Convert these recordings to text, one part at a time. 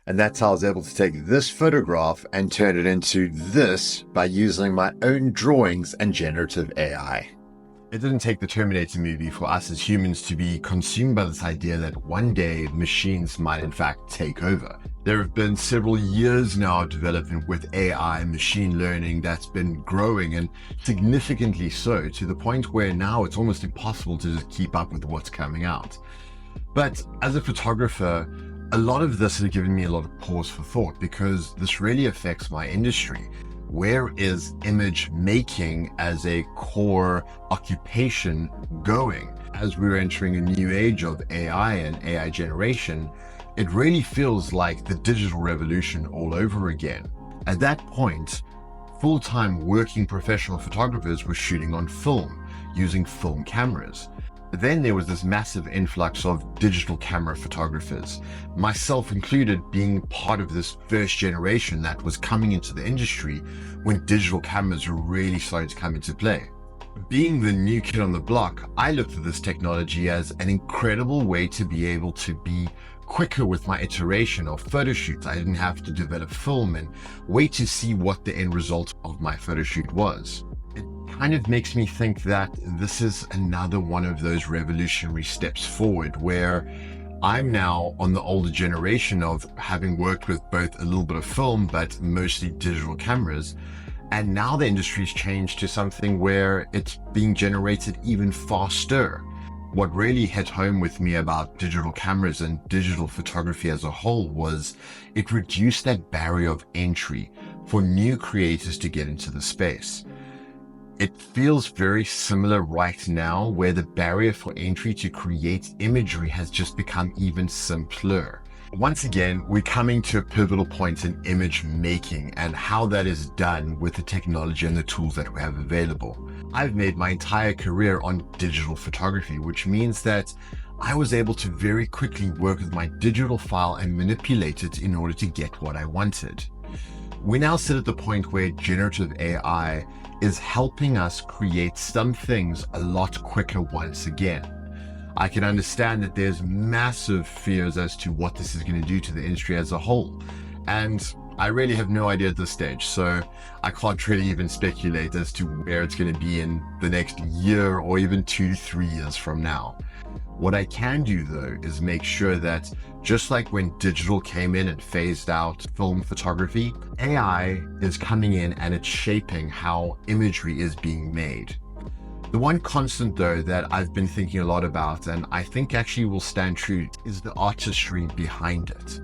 And that's how I was able to take this photograph and turn it into this by using my own drawings and generative AI. It didn't take the Terminator movie for us as humans to be consumed by this idea that one day machines might in fact take over. There have been several years now of development with AI, machine learning that's been growing, and significantly so, to the point where now it's almost impossible to just keep up with what's coming out. But as a photographer, a lot of this has given me a lot of pause for thought, because this really affects my industry. Where is image making as a core occupation going? As we're entering a new age of AI and AI generation, it really feels like the digital revolution all over again. At that point, full-time working professional photographers were shooting on film, using film cameras. Then there was this massive influx of digital camera photographers, myself included, being part of this first generation that was coming into the industry when digital cameras were really starting to come into play. Being the new kid on the block, I looked at this technology as an incredible way to be able to be quicker with my iteration of photo shoots. I didn't have to develop film and wait to see what the end result of my photo shoot was. It kind of makes me think that this is another one of those revolutionary steps forward, where I'm now on the older generation of having worked with both a little bit of film, but mostly digital cameras. And now the industry's changed to something where it's being generated even faster. What really hit home with me about digital cameras and digital photography as a whole was it reduced that barrier of entry for new creators to get into the space. It feels very similar right now, where the barrier for entry to create imagery has just become even simpler. Once again, we're coming to a pivotal point in image making and how that is done with the technology and the tools that we have available. I've made my entire career on digital photography, which means that I was able to very quickly work with my digital file and manipulate it in order to get what I wanted. We now sit at the point where generative AI is helping us create some things a lot quicker once again. I can understand that there's massive fears as to what this is going to do to the industry as a whole. And I really have no idea at this stage, so I can't really even speculate as to where it's going to be in the next year or even 2 to 3 years from now. What I can do though is make sure that just like when digital came in and phased out film photography, AI is coming in and it's shaping how imagery is being made. The one constant though that I've been thinking a lot about, and I think actually will stand true, is the artistry behind it.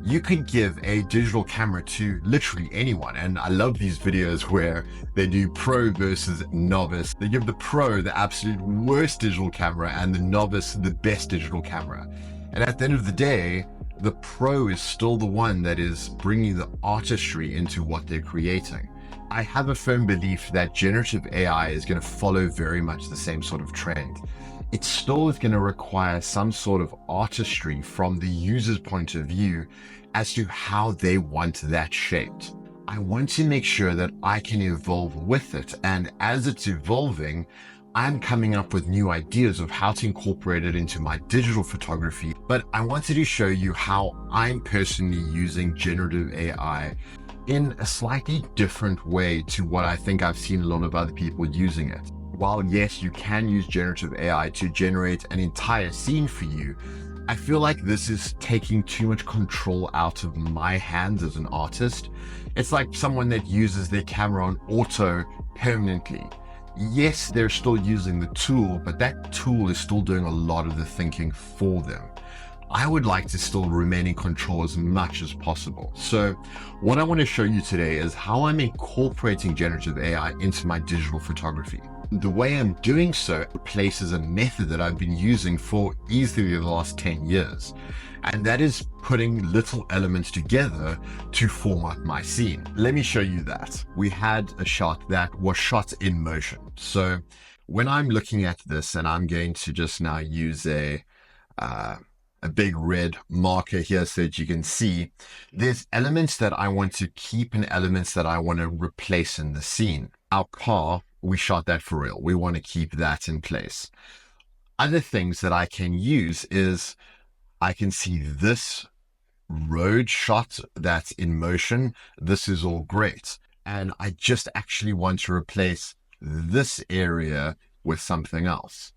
You can give a digital camera to literally anyone, and I love these videos where they do pro versus novice. They give the pro the absolute worst digital camera and the novice the best digital camera. And at the end of the day, the pro is still the one that is bringing the artistry into what they're creating. I have a firm belief that generative AI is going to follow very much the same sort of trend. It still is going to require some sort of artistry from the user's point of view as to how they want that shaped. I want to make sure that I can evolve with it, and as it's evolving, I'm coming up with new ideas of how to incorporate it into my digital photography. But I wanted to show you how I'm personally using generative AI in a slightly different way to what I think I've seen a lot of other people using it. While yes, you can use generative AI to generate an entire scene for you, I feel like this is taking too much control out of my hands as an artist. It's like someone that uses their camera on auto permanently. Yes, they're still using the tool, but that tool is still doing a lot of the thinking for them. I would like to still remain in control as much as possible. So what I want to show you today is how I'm incorporating generative AI into my digital photography. The way I'm doing so replaces a method that I've been using for easily the last 10 years. And that is putting little elements together to form up my scene. Let me show you that. We had a shot that was shot in motion. So when I'm looking at this, and I'm going to just now use a big red marker here so that you can see there's elements that I want to keep and elements that I want to replace in the scene. Our car, we shot that for real. We want to keep that in place. Other things that I can use is I can see this road shot that's in motion, this is all great. And I just actually want to replace this area with something else.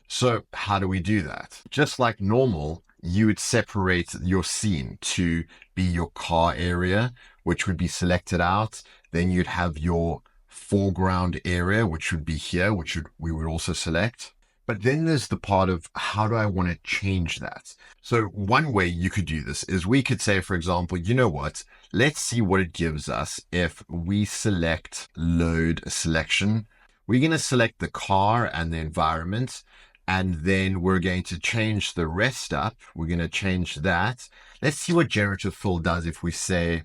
So how do we do that? Just like normal, you would separate your scene to be your car area, which would be selected out. Then you'd have your foreground area, which would be here, we would also select. But then there's the part of how do I want to change that? So one way you could do this is we could say, for example, you know what? Let's see what it gives us if we select load selection. We're going to select the car and the environment, and then we're going to change the rest up. We're going to change that. Let's see what generative fill does if we say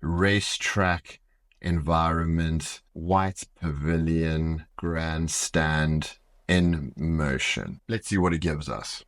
racetrack environment, white pavilion, grandstand in motion. Let's see what it gives us.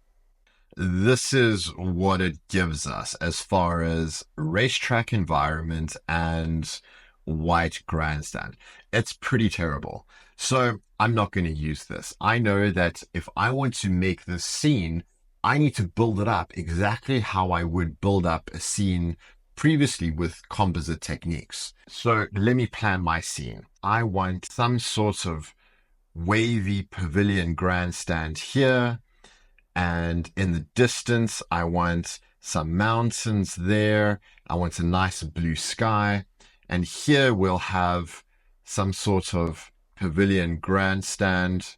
This is what it gives us as far as racetrack environment and white grandstand. It's pretty terrible. So I'm not going to use this. I know that if I want to make this scene, I need to build it up exactly how I would build up a scene previously with composite techniques. So let me plan my scene. I want some sort of wavy pavilion grandstand here. And in the distance, I want some mountains there. I want a nice blue sky. And here we'll have some sort of pavilion grandstand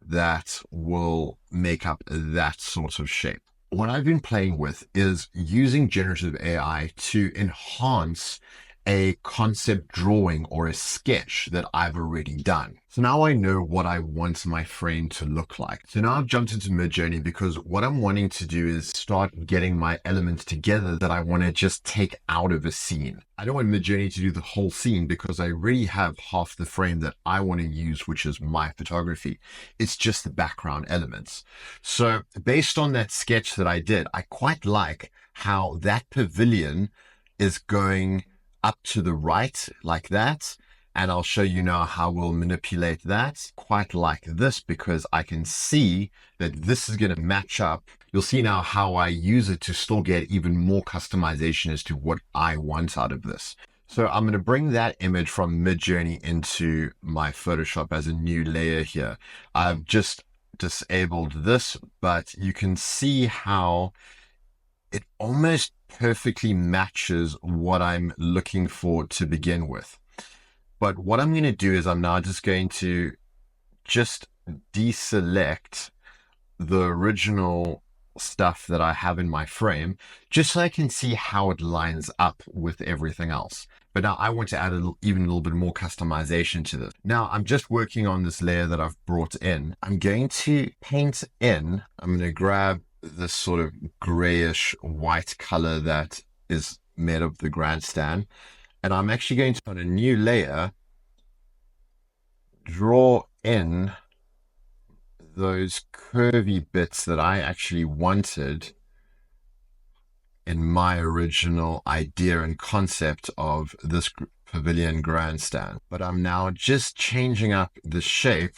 that will make up that sort of shape. What I've been playing with is using generative AI to enhance a concept drawing or a sketch that I've already done. So now I know what I want my frame to look like. So now I've jumped into Midjourney because what I'm wanting to do is start getting my elements together that I want to just take out of a scene. I don't want Midjourney to do the whole scene because I already have half the frame that I want to use, which is my photography. It's just the background elements. So based on that sketch that I did, I quite like how that pavilion is going up to the right like that. And I'll show you now how we'll manipulate that. Quite like this because I can see that this is going to match up. You'll see now how I use it to still get even more customization as to what I want out of this. So I'm going to bring that image from Midjourney into my Photoshop as a new layer here. I've just disabled this, but you can see how it almost perfectly matches what I'm looking for to begin with. But what I'm going to do is I'm now just going to just deselect the original stuff that I have in my frame, just so I can see how it lines up with everything else. But now I want to add even a little bit more customization to this. Now I'm just working on this layer that I've brought in. I'm going to paint in, I'm going to grab this sort of grayish white color that is made of the grandstand. And I'm actually going to, on a new layer, draw in those curvy bits that I actually wanted in my original idea and concept of this pavilion grandstand. But I'm now just changing up the shape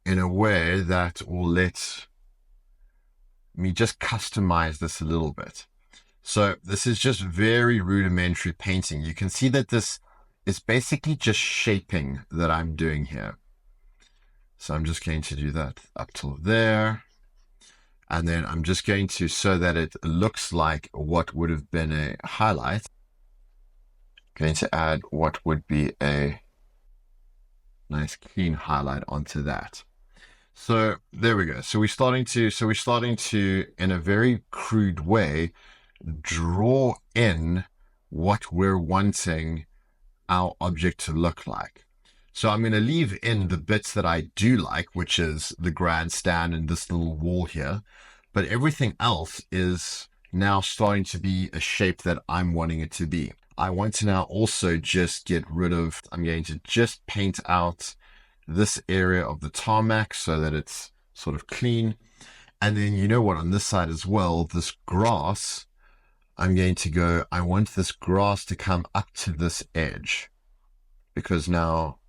in a way that will let me just customize this a little bit. So this is just very rudimentary painting. You can see that this is basically just shaping that I'm doing here. So I'm just going to do that up till there. And then I'm just going to, so that it looks like what would have been a highlight, going to add what would be a nice clean highlight onto that. So there we go. So we're starting to, in a very crude way, draw in what we're wanting our object to look like. So I'm going to leave in the bits that I do like, which is the grandstand and this little wall here. But everything else is now starting to be a shape that I'm wanting it to be. I want to now also just get rid of, I'm going to just paint out this area of the tarmac so that it's sort of clean. And then you know what, on this side as well, this grass, I'm going to go, I want this grass to come up to this edge. Because now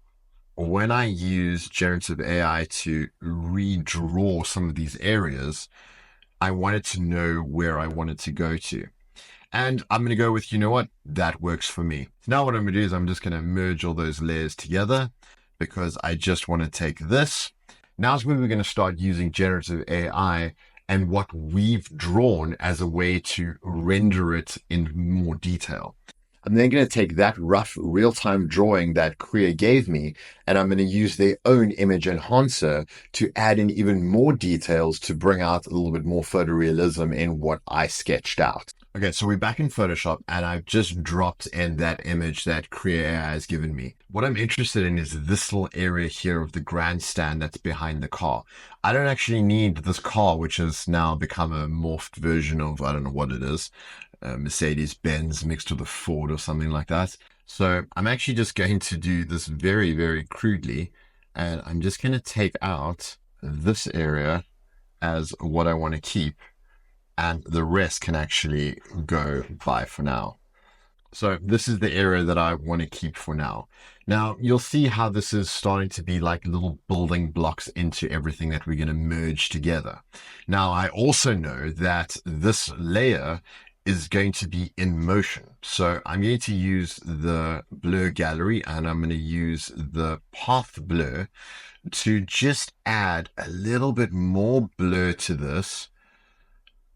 when I use generative AI to redraw some of these areas, I wanted to know where I wanted to go to. And I'm going to go with, you know what, that works for me. So now what I'm going to do is I'm just going to merge all those layers together because I just want to take this. Now's where we're going to start using generative AI and what we've drawn as a way to render it in more detail. I'm then going to take that rough real-time drawing that Creo gave me, and I'm going to use their own image enhancer to add in even more details to bring out a little bit more photorealism in what I sketched out. Okay, so we're back in Photoshop, and I've just dropped in that image that Creo AI has given me. What I'm interested in is this little area here of the grandstand that's behind the car. I don't actually need this car, which has now become a morphed version of, I don't know what it is, Mercedes-Benz mixed with a Ford or something like that. So I'm actually just going to do this very, very crudely, and I'm just going to take out this area as what I want to keep, and the rest can actually go by for now. So this is the area that I want to keep for now. Now you'll see how this is starting to be like little building blocks into everything that we're going to merge together. Now I also know that this layer is going to be in motion. So I'm going to use the blur gallery and I'm going to use the path blur to just add a little bit more blur to this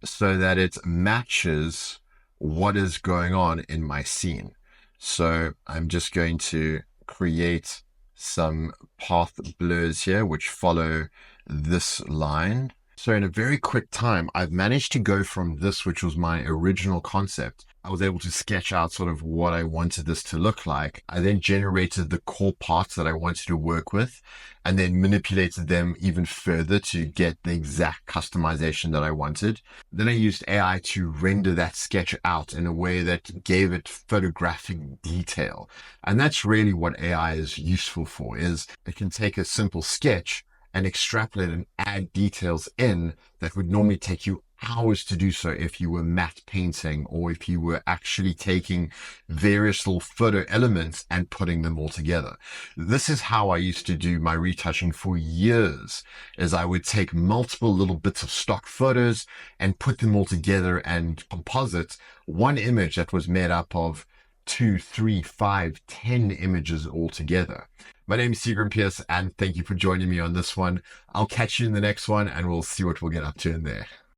so that it matches what is going on in my scene. So I'm just going to create some path blurs here, which follow this line. So in a very quick time, I've managed to go from this, which was my original concept. I was able to sketch out sort of what I wanted this to look like. I then generated the core parts that I wanted to work with and then manipulated them even further to get the exact customization that I wanted. Then I used AI to render that sketch out in a way that gave it photographic detail. And that's really what AI is useful for, is it can take a simple sketch and extrapolate and add details in that would normally take you hours to do so if you were matte painting or if you were actually taking various little photo elements and putting them all together. This is how I used to do my retouching for years, is I would take multiple little bits of stock photos and put them all together and composite one image that was made up of 2, 3, 5, 10 images all together. My name is Seagram Pierce, and thank you for joining me on this one. I'll catch you in the next one, and we'll see what we'll get up to in there.